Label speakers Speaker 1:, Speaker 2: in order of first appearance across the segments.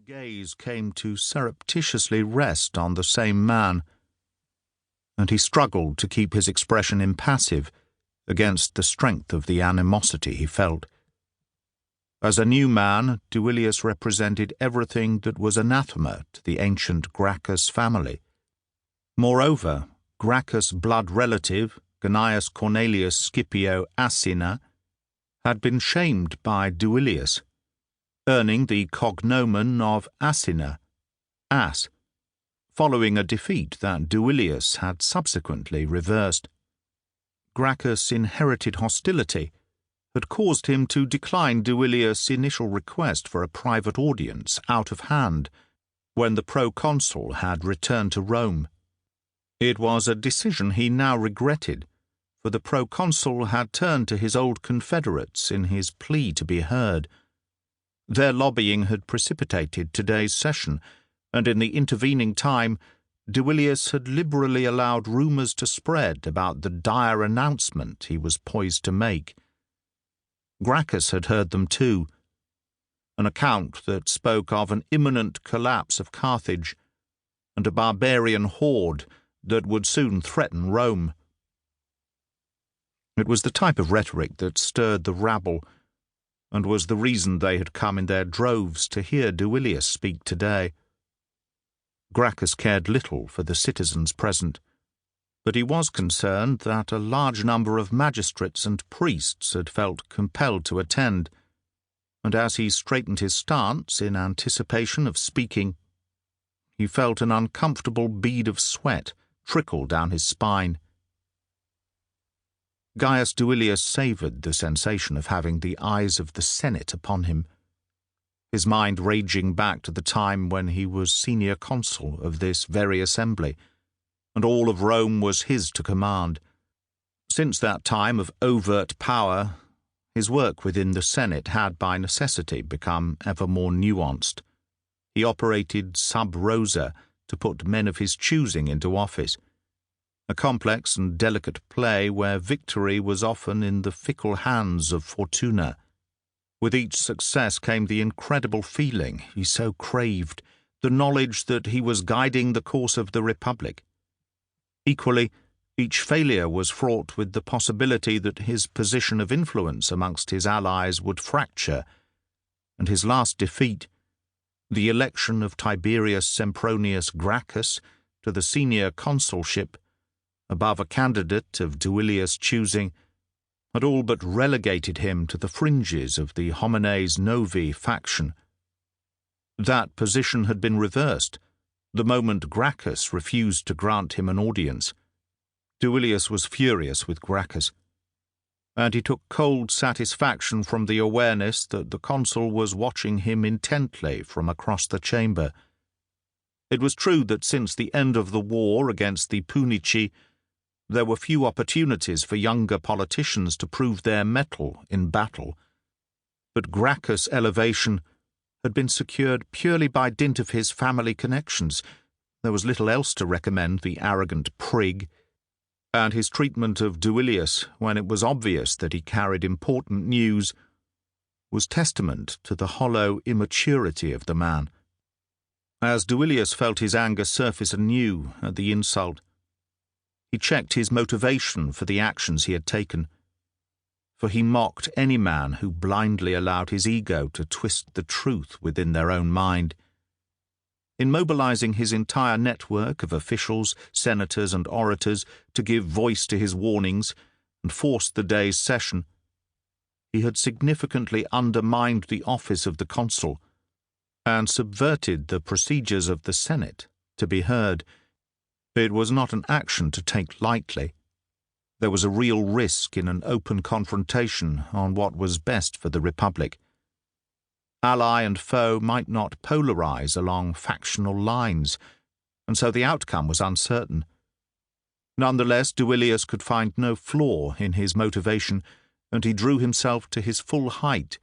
Speaker 1: gaze came to surreptitiously rest on the same man, and he struggled to keep his expression impassive against the strength of the animosity he felt. As a new man, Duilius represented everything that was anathema to the ancient Gracchus family. Moreover, Gracchus' blood relative, Gnaeus Cornelius Scipio Asina, had been shamed by Duilius, earning the cognomen of Asina, Ass, following a defeat that Duilius had subsequently reversed. Gracchus' inherited hostility had caused him to decline Duilius' initial request for a private audience out of hand when the proconsul had returned to Rome. It was a decision he now regretted, for the proconsul had turned to his old confederates in his plea to be heard. Their lobbying had precipitated today's session, and in the intervening time Duilius had liberally allowed rumours to spread about the dire announcement he was poised to make. Gracchus had heard them too, an account that spoke of an imminent collapse of Carthage and a barbarian horde that would soon threaten Rome. It was the type of rhetoric that stirred the rabble, and was the reason they had come in their droves to hear Duilius speak today. Gracchus cared little for the citizens present, but he was concerned that a large number of magistrates and priests had felt compelled to attend, and as he straightened his stance in anticipation of speaking, he felt an uncomfortable bead of sweat trickle down his spine. Gaius Duilius savoured the sensation of having the eyes of the Senate upon him, his mind raging back to the time when he was senior consul of this very assembly, and all of Rome was his to command. Since that time of overt power, his work within the Senate had by necessity become ever more nuanced. He operated sub rosa to put men of his choosing into office, a complex and delicate play where victory was often in the fickle hands of Fortuna. With each success came the incredible feeling he so craved, the knowledge that he was guiding the course of the Republic. Equally, each failure was fraught with the possibility that his position of influence amongst his allies would fracture, and his last defeat, the election of Tiberius Sempronius Gracchus to the senior consulship, above a candidate of Duilius' choosing, had all but relegated him to the fringes of the homines novi faction. That position had been reversed the moment Gracchus refused to grant him an audience. Duilius was furious with Gracchus, and he took cold satisfaction from the awareness that the consul was watching him intently from across the chamber. It was true that since the end of the war against the Punici, there were few opportunities for younger politicians to prove their mettle in battle, but Gracchus' elevation had been secured purely by dint of his family connections. There was little else to recommend the arrogant prig, and his treatment of Duilius, when it was obvious that he carried important news, was testament to the hollow immaturity of the man. As Duilius felt his anger surface anew at the insult, he checked his motivation for the actions he had taken, for he mocked any man who blindly allowed his ego to twist the truth within their own mind. In mobilizing his entire network of officials, senators, and orators to give voice to his warnings and force the day's session, he had significantly undermined the office of the consul and subverted the procedures of the Senate to be heard. It was not an action to take lightly. There was a real risk in an open confrontation on what was best for the Republic. Ally and foe might not polarize along factional lines, and so the outcome was uncertain. Nonetheless, Duilius could find no flaw in his motivation, and he drew himself to his full height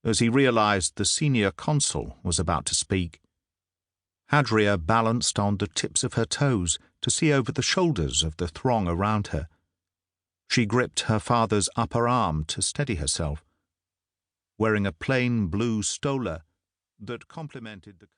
Speaker 1: as he realized the senior consul was about to speak. Hadria balanced on the tips of her toes to see over the shoulders of the throng around her. She gripped her father's upper arm to steady herself, wearing a plain blue stola that complemented the